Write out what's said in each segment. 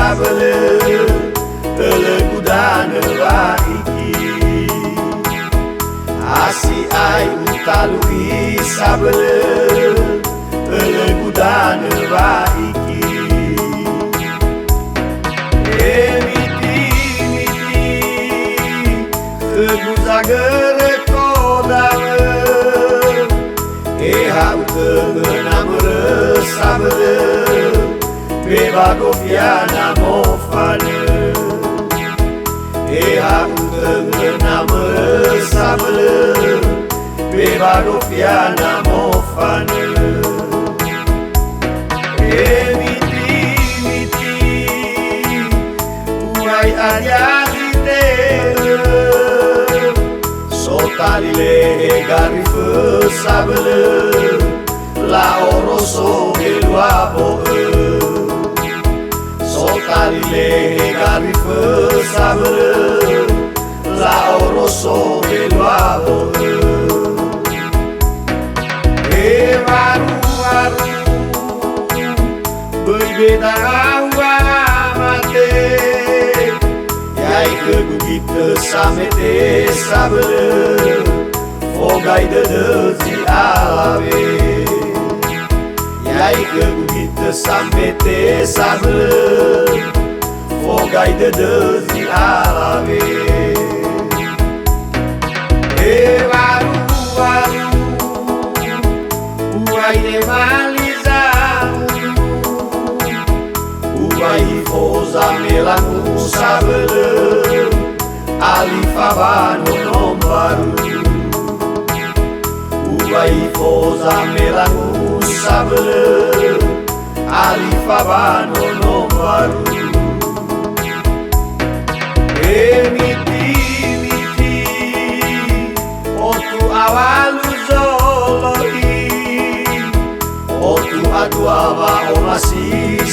sabele ele gudane vaiki asi ai utalui sabele ele gudane vaiki emiti guzagere kodame namre sabele beba gofiana mofane namre sabele beba gofiana mofane miti uai adiazite sotalile garife sabele la oroso eluabo sotalile garife sabele la oroso eluabo varu berbeda awa mate yai ke gugite samete sabele fogai de zi alave yai ke gugite samete sabele fogai de zi alave varu uai de maliza uai foza melangu sabele ali fabano nombaru uai foza melangu sabele ali fabano nombaru miti otu awalu zoloi otu aduava omasi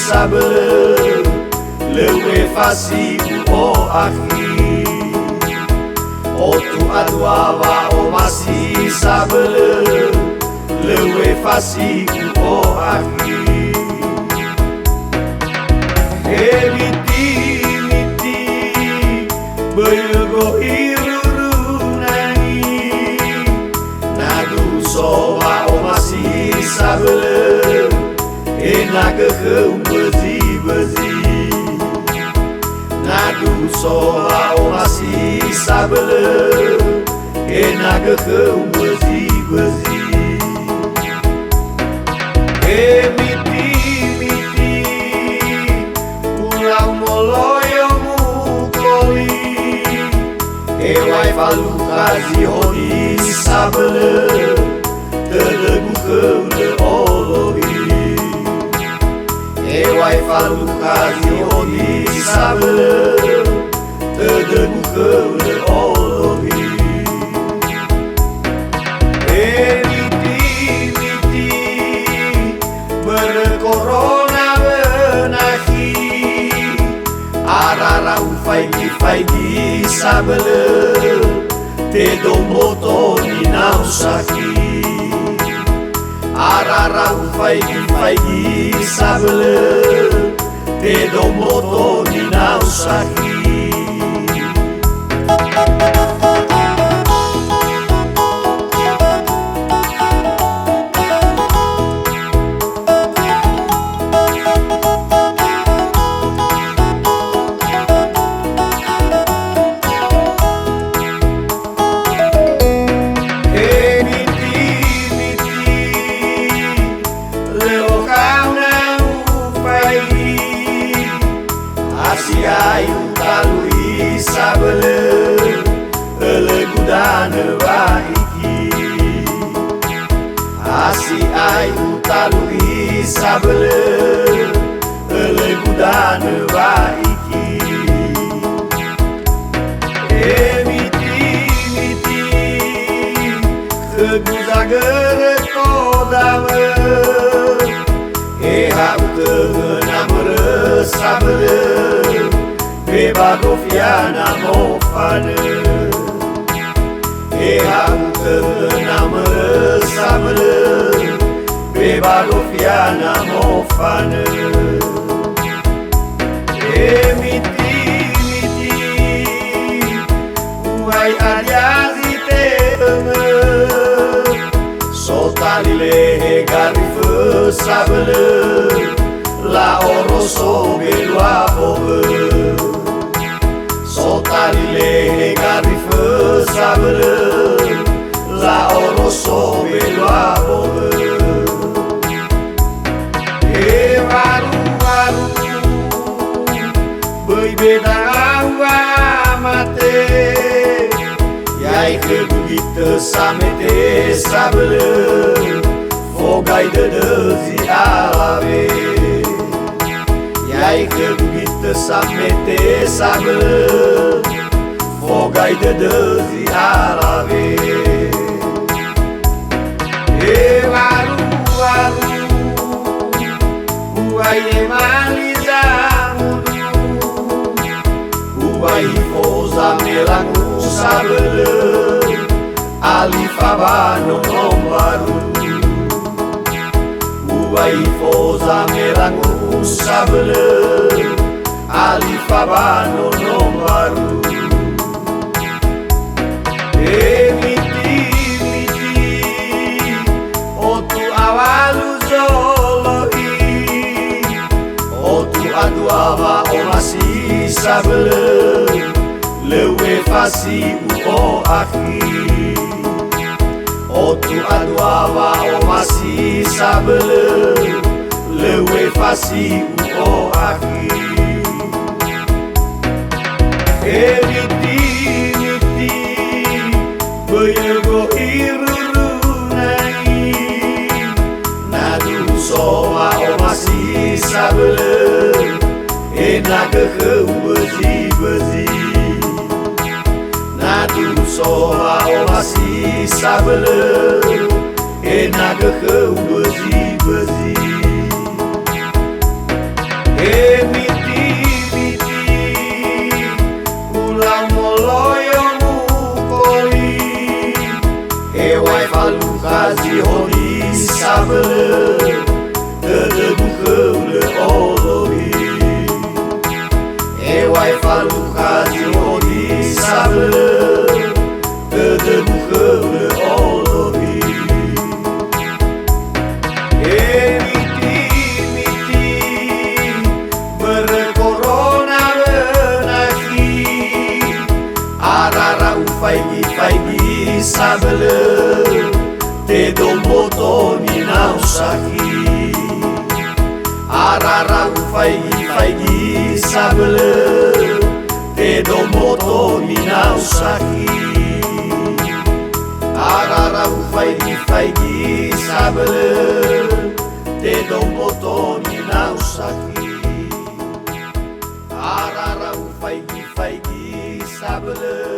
sabele lewe fasiku o aki otu aduava omasi sabele lewe fasiku o aki miti bego irurunani nadu soa omasi sabele enaga bezi nadu soa omasi sabele enaga bezi miti pulau moloyo mukoli ewai falu kazi hodi sabele telegu keule olohi ewai falu kazi hodi sabele telegu keule olohi miti berkorona benahi arara ufaigi sabele te domboto ni nausaki arara ufaigi sabele te domboto ni nausaki ai utalui sabele ele gudane vaiki asi ai utalui sabele ele gudane vaiki miti guzagere kodame namre sabele beba gofiana mofane namre sabele beba gofiana mofane miti uai aliasi te sotalile garifă sabele la oroso belua bobe sotalile garifă sabele la oroso belua bobe băi bedaua mate iai că gugită sa mete sabele fogai de zi alave iai că gugită sa mete sabele fogai de zi alave varu uai emaliza uai foza melangu sabele alifaba no nombaru uai foza melangu sabele alifaba no nombaru miti otu awalu zolohi otu aduava omasi sabele lewe fasi uo aki otu aduava omasi sabele lewe fasi uo aki miti băiego irurunai nadu soa omasi sabele enaga khâu băzi nadu soa omasi sabele enaga khâu băzi miti ulang moloyo mukoli wai falu kazi hori sabele de bukhule olohi wai falu kazi hori sabele de bukhule olohi miti berkorona benaki arara ufaigi sabele te domboto ni nausaki arara ufaigi sabele te domboto ni nausaki arara ufaigi sabele te domboto ni nausaki arara ufaigi sabele